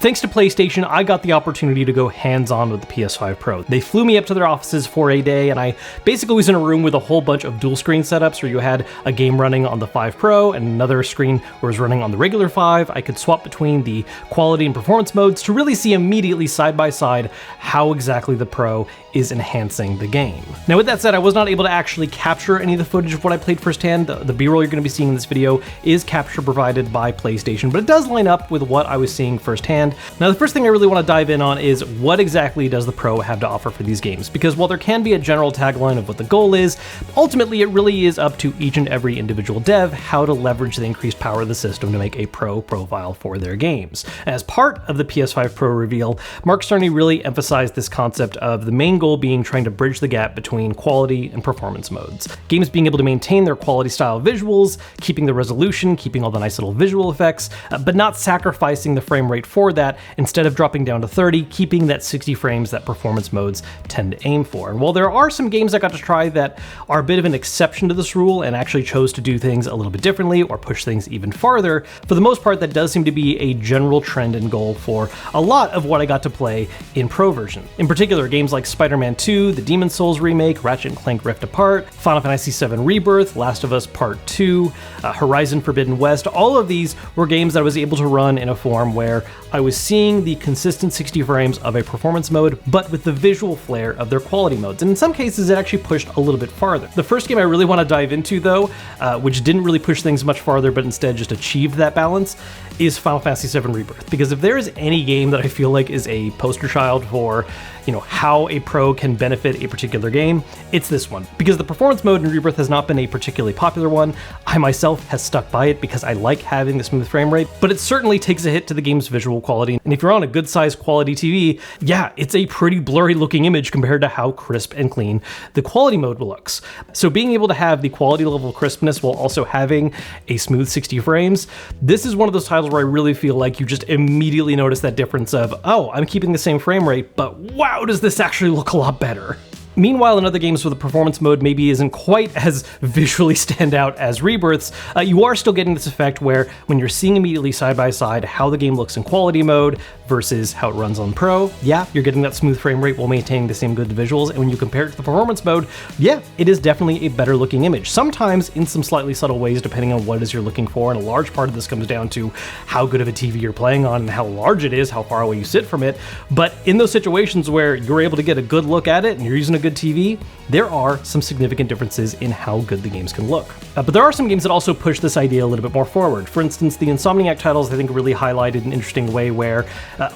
Thanks to PlayStation, I got the opportunity to go hands-on with the PS5 Pro. They flew me up to their offices for a day, and I basically was in a room with a whole bunch of dual screen setups where you had a game running on the 5 Pro and another screen where it was running on the regular 5. I could swap between the quality and performance modes to really see immediately side by side how exactly the Pro is enhancing the game. Now with that said, I was not able to actually capture any of the footage of what I played firsthand. The B-roll you're going to be seeing in this video is capture provided by PlayStation, but it does line up with what I was seeing firsthand. Now the first thing I really want to dive in on is what exactly does the Pro have to offer for these games? Because while there can be a general tagline of what the goal is, ultimately it really is up to each and every individual dev how to leverage the increased power of the system to make a Pro profile for their games. As part of the PS5 Pro reveal, Mark Cerny really emphasized this concept of the main goal being trying to bridge the gap between quality and performance modes. Games being able to maintain their quality style visuals, keeping the resolution, keeping all the nice little visual effects, but not sacrificing the frame rate for that. Instead of dropping down to 30, keeping that 60 frames that performance modes tend to aim for. And while there are some games I got to try that are a bit of an exception to this rule and actually chose to do things a little bit differently or push things even farther, for the most part that does seem to be a general trend and goal for a lot of what I got to play in Pro version. In particular, games like Spider-Man 2, the Demon's Souls remake, Ratchet and Clank Rift Apart, Final Fantasy VII Rebirth, Last of Us Part 2, Horizon Forbidden West, all of these were games that I was able to run in a form where I was seeing the consistent 60 frames of a performance mode, but with the visual flair of their quality modes. And in some cases, it actually pushed a little bit farther. The first game I really want to dive into though, which didn't really push things much farther, but instead just achieved that balance, is Final Fantasy VII Rebirth. Because if there is any game that I feel like is a poster child for, how a Pro can benefit a particular game, it's this one. Because the performance mode in Rebirth has not been a particularly popular one, I myself has stuck by it because I like having the smooth frame rate, but it certainly takes a hit to the game's visual quality. And if you're on a good sized quality TV, yeah, it's a pretty blurry looking image compared to how crisp and clean the quality mode looks. So being able to have the quality level crispness while also having a smooth 60 frames, this is one of those titles where I really feel like you just immediately notice that difference of, oh, I'm keeping the same frame rate, but wow, does this actually look a lot better. Meanwhile, in other games where the performance mode maybe isn't quite as visually stand out as Rebirth's, you are still getting this effect where when you're seeing immediately side by side how the game looks in quality mode versus how it runs on Pro, yeah, you're getting that smooth frame rate while maintaining the same good visuals, and when you compare it to the performance mode, yeah, it is definitely a better looking image. Sometimes in some slightly subtle ways depending on what it is you're looking for, and a large part of this comes down to how good of a TV you're playing on and how large it is, how far away you sit from it, but in those situations where you're able to get a good look at it and you're using a good TV, there are some significant differences in how good the games can look. But there are some games that also push this idea a little bit more forward. For instance, the Insomniac titles I think really highlighted an interesting way where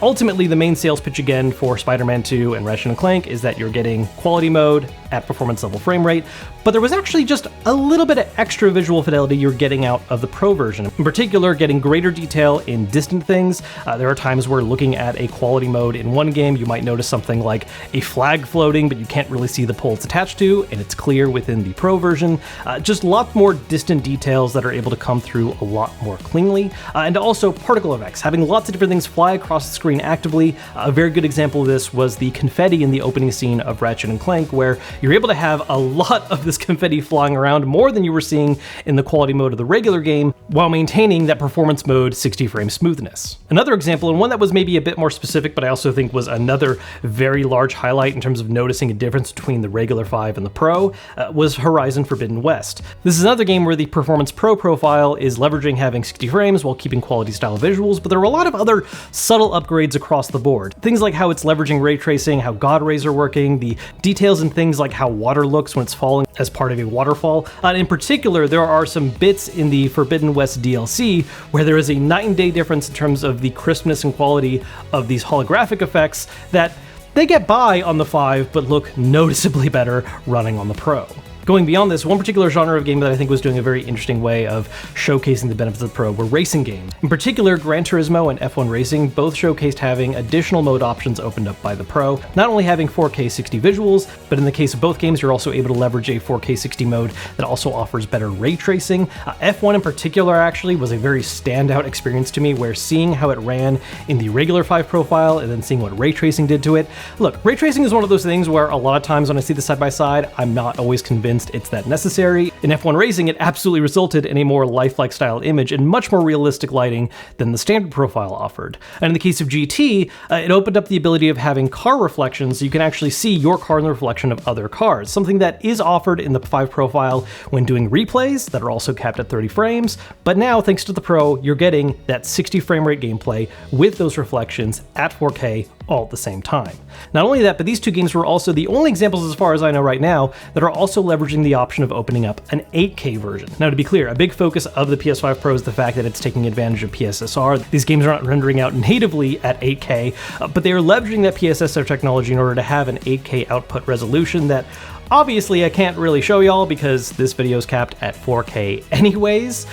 ultimately the main sales pitch again for Spider-Man 2 and Ratchet and Clank is that you're getting quality mode at performance level frame rate, but there was actually just a little bit of extra visual fidelity you're getting out of the Pro version. In particular, getting greater detail in distant things. There are times where looking at a quality mode in one game, you might notice something like a flag floating, but you can't really see the pole it's attached to, and it's clear within the Pro version. Just a lot more distant details that are able to come through a lot more cleanly. And also particle effects, having lots of different things fly across the screen actively. A very good example of this was the confetti in the opening scene of Ratchet and Clank, where you're able to have a lot of this confetti flying around, more than you were seeing in the quality mode of the regular game, while maintaining that performance mode 60 frame smoothness. Another example, and one that was maybe a bit more specific, but I also think was another very large highlight in terms of noticing a difference between the regular 5 and the Pro, was Horizon Forbidden West. This is another game where the Performance Pro profile is leveraging having 60 frames while keeping quality style visuals, but there are a lot of other subtle upgrades across the board. Things like how it's leveraging ray tracing, how God rays are working, the details in things like how water looks when it's falling as part of a waterfall. And in particular, there are some bits in the Forbidden West DLC where there is a night and day difference in terms of the crispness and quality of these holographic effects that they get by on the 5, but look noticeably better running on the Pro. Going beyond this, one particular genre of game that I think was doing a very interesting way of showcasing the benefits of the Pro were racing games. In particular, Gran Turismo and F1 Racing both showcased having additional mode options opened up by the Pro, not only having 4K 60 visuals, but in the case of both games, you're also able to leverage a 4K 60 mode that also offers better ray tracing. F1 in particular actually was a very standout experience to me, where seeing how it ran in the regular 5 profile and then seeing what ray tracing did to it. Look, ray tracing is one of those things where a lot of times when I see the side by side, I'm not always convinced convinced it's that necessary. In F1 Racing, it absolutely resulted in a more lifelike style image and much more realistic lighting than the standard profile offered. And in the case of GT, it opened up the ability of having car reflections so you can actually see your car in the reflection of other cars, something that is offered in the 5 profile when doing replays that are also capped at 30 frames, but now thanks to the Pro, you're getting that 60 frame rate gameplay with those reflections at 4K all at the same time. Not only that, but these two games were also the only examples, as far as I know right now, that are also leveraging the option of opening up an 8K version. Now, to be clear, a big focus of the PS5 Pro is the fact that it's taking advantage of PSSR. These games are not rendering out natively at 8K, but they are leveraging that PSSR technology in order to have an 8K output resolution that obviously I can't really show y'all because this video is capped at 4K anyways,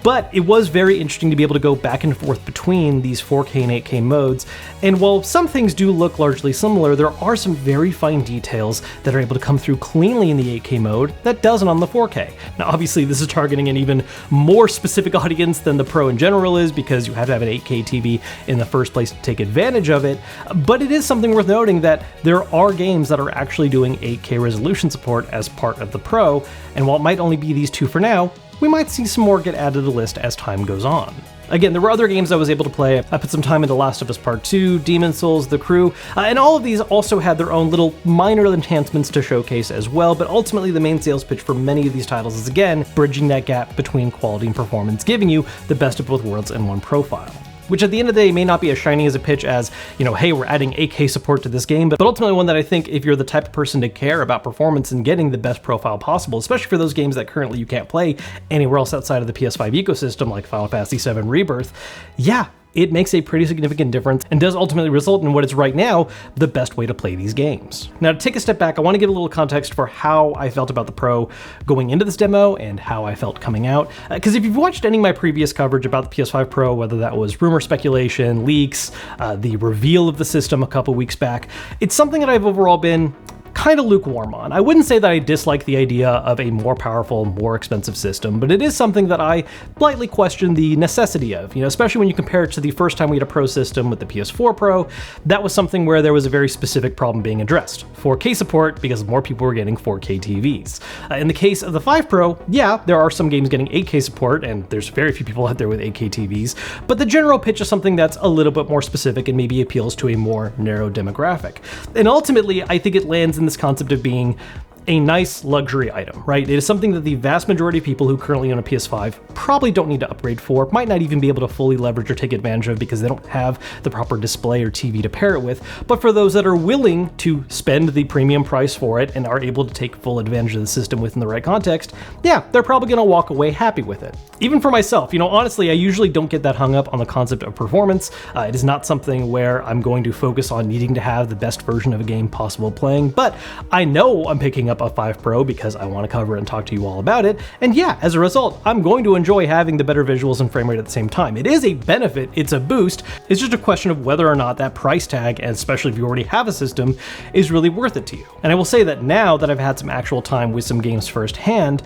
but it was very interesting to be able to go back and forth between these 4K and 8K modes, and while some things do look largely similar, there are some very fine details that are able to come through cleanly in the 8K mode that doesn't on the 4K. Now obviously this is targeting an even more specific audience than the Pro in general is, because you have to have an 8K TV in the first place to take advantage of it, but it is something worth noting that there are games that are actually doing 8K resolution support as part of the Pro, and while it might only be these two for now, we might see some more get added to the list as time goes on. Again, there were other games I was able to play. I put some time into Last of Us Part 2, Demon's Souls, The Crew, and all of these also had their own little minor enhancements to showcase as well, but ultimately the main sales pitch for many of these titles is, again, bridging that gap between quality and performance, giving you the best of both worlds in one profile. Which at the end of the day may not be as shiny as a pitch as, you know, hey, we're adding 8K support to this game, but ultimately one that I think if you're the type of person to care about performance and getting the best profile possible, especially for those games that currently you can't play anywhere else outside of the PS5 ecosystem, like Final Fantasy 7 Rebirth, yeah, it makes a pretty significant difference and does ultimately result in what is right now the best way to play these games. Now, to take a step back, I want to give a little context for how I felt about the Pro going into this demo and how I felt coming out. Because if you've watched any of my previous coverage about the PS5 Pro, whether that was rumor speculation, leaks, the reveal of the system a couple weeks back, it's something that I've overall been kind of lukewarm on. I wouldn't say that I dislike the idea of a more powerful, more expensive system, but it is something that I politely question the necessity of, especially when you compare it to the first time we had a Pro system with the PS4 Pro. That was something where there was a very specific problem being addressed. 4K support, because more people were getting 4K TVs. In the case of the 5 Pro, yeah, there are some games getting 8K support, and there's very few people out there with 8K TVs, but the general pitch is something that's a little bit more specific and maybe appeals to a more narrow demographic. And ultimately, I think it lands in this concept of being a nice luxury item, right? It is something that the vast majority of people who currently own a PS5 probably don't need to upgrade for, might not even be able to fully leverage or take advantage of because they don't have the proper display or TV to pair it with. But for those that are willing to spend the premium price for it and are able to take full advantage of the system within the right context, yeah, they're probably gonna walk away happy with it. Even for myself, honestly, I usually don't get that hung up on the concept of performance. It is not something where I'm going to focus on needing to have the best version of a game possible playing, but I know I'm picking up a 5 Pro because I want to cover it and talk to you all about it, and yeah, as a result, I'm going to enjoy having the better visuals and frame rate at the same time. It is a benefit, it's a boost, it's just a question of whether or not that price tag, and especially if you already have a system, is really worth it to you. And I will say that now that I've had some actual time with some games firsthand,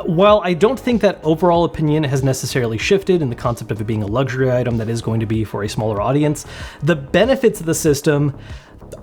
while I don't think that overall opinion has necessarily shifted in the concept of it being a luxury item that is going to be for a smaller audience, the benefits of the system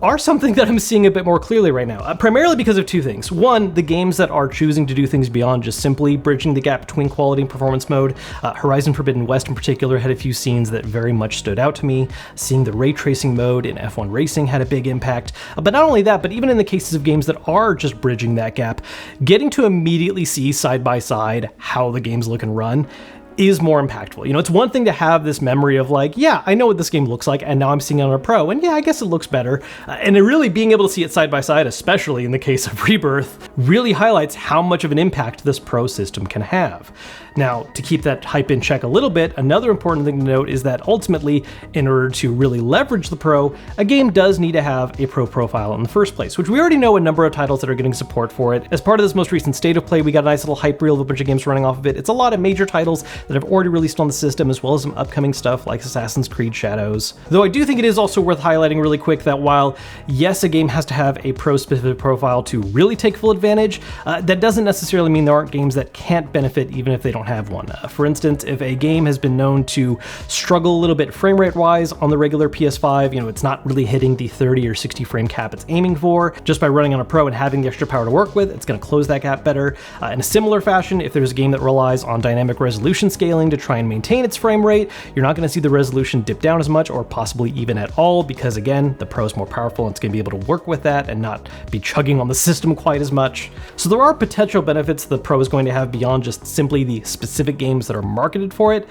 are something that I'm seeing a bit more clearly right now, primarily because of two things. One, the games that are choosing to do things beyond just simply bridging the gap between quality and performance mode. Horizon Forbidden West in particular had a few scenes that very much stood out to me. Seeing the ray tracing mode in F1 Racing had a big impact. But not only that, but even in the cases of games that are just bridging that gap, getting to immediately see side by side how the games look and run is more impactful. It's one thing to have this memory of like, yeah, I know what this game looks like, and now I'm seeing it on a Pro, and yeah, I guess it looks better. And really being able to see it side by side, especially in the case of Rebirth, really highlights how much of an impact this Pro system can have. Now, to keep that hype in check a little bit, another important thing to note is that ultimately, in order to really leverage the Pro, a game does need to have a Pro profile in the first place, which we already know a number of titles that are getting support for it. As part of this most recent State of Play, we got a nice little hype reel of a bunch of games running off of it. It's a lot of major titles that have already released on the system, as well as some upcoming stuff like Assassin's Creed Shadows. Though I do think it is also worth highlighting really quick that while, yes, a game has to have a pro-specific profile to really take full advantage, that doesn't necessarily mean there aren't games that can't benefit even if they don't have one. For instance, if a game has been known to struggle a little bit frame rate wise on the regular PS5, it's not really hitting the 30 or 60 frame cap it's aiming for, just by running on a Pro and having the extra power to work with, it's going to close that gap better. In a similar fashion, if there's a game that relies on dynamic resolution scaling to try and maintain its frame rate, you're not going to see the resolution dip down as much or possibly even at all, because again, the Pro is more powerful and it's going to be able to work with that and not be chugging on the system quite as much. So there are potential benefits the Pro is going to have beyond just simply the specific games that are marketed for it,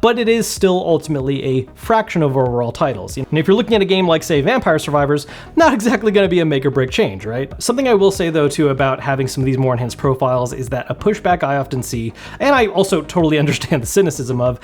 but it is still ultimately a fraction of overall titles. And if you're looking at a game like, say, Vampire Survivors, not exactly going to be a make or break change, right? Something I will say though too about having some of these more enhanced profiles is that a pushback I often see, and I also totally understand the cynicism of,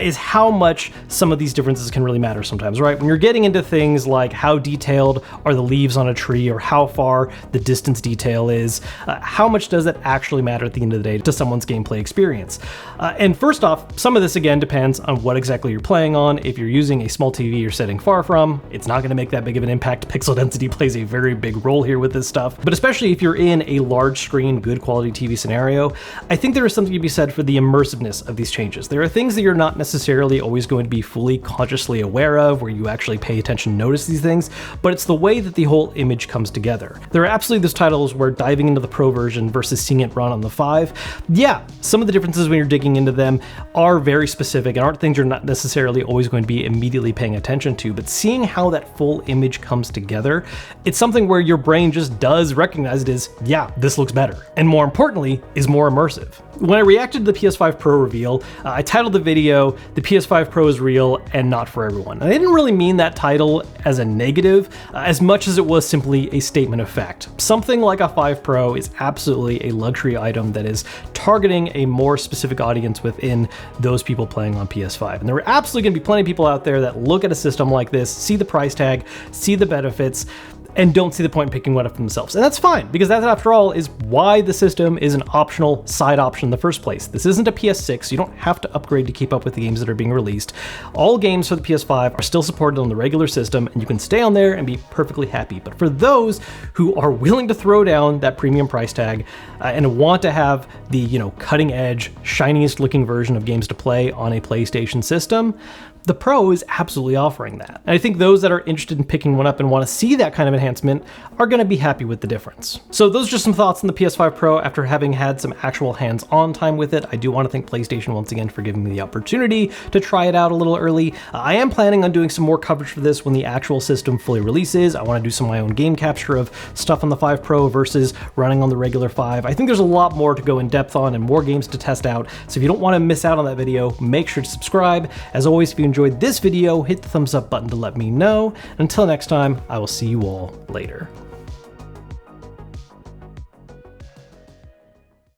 is how much some of these differences can really matter sometimes, right? When you're getting into things like how detailed are the leaves on a tree or how far the distance detail is, how much does that actually matter at the end of the day to someone's gameplay experience? And first off, some of this again depends on what exactly you're playing on. If you're using a small TV you're sitting far from, it's not going to make that big of an impact. Pixel density plays a very big role here with this stuff. But especially if you're in a large screen, good quality TV scenario, I think there is something to be said for the immersiveness of these changes. There are things that you're not necessarily always going to be fully consciously aware of, where you actually pay attention and notice these things, but it's the way that the whole image comes together. There are absolutely those titles where diving into the Pro version versus seeing it run on the 5, yeah, some of the differences when you're digging into them are very specific and aren't things you're not necessarily always going to be immediately paying attention to, but seeing how that full image comes together, it's something where your brain just does recognize it as, yeah, this looks better, and more importantly, is more immersive. When I reacted to the PS5 Pro reveal, I titled the video, "The PS5 Pro is real and not for everyone." And I didn't really mean that title as a negative, as much as it was simply a statement of fact. Something like a 5 Pro is absolutely a luxury item that is targeting a more specific audience within those people playing on PS5. And there are absolutely going to be plenty of people out there that look at a system like this, see the price tag, see the benefits, and don't see the point in picking one up for themselves. And that's fine, because that, after all, is why the system is an optional side option in the first place. This isn't a PS6, you don't have to upgrade to keep up with the games that are being released. All games for the PS5 are still supported on the regular system, and you can stay on there and be perfectly happy. But for those who are willing to throw down that premium price tag and want to have the, cutting edge, shiniest looking version of games to play on a PlayStation system, the Pro is absolutely offering that. And I think those that are interested in picking one up and want to see that kind of enhancement are going to be happy with the difference. So those are just some thoughts on the PS5 Pro after having had some actual hands-on time with it. I do want to thank PlayStation once again for giving me the opportunity to try it out a little early. I am planning on doing some more coverage for this when the actual system fully releases. I want to do some of my own game capture of stuff on the 5 Pro versus running on the regular 5. I think there's a lot more to go in depth on and more games to test out. So if you don't want to miss out on that video, make sure to subscribe. As always, if you enjoyed this video, hit the thumbs up button to let me know. Until next time, I will see you all later.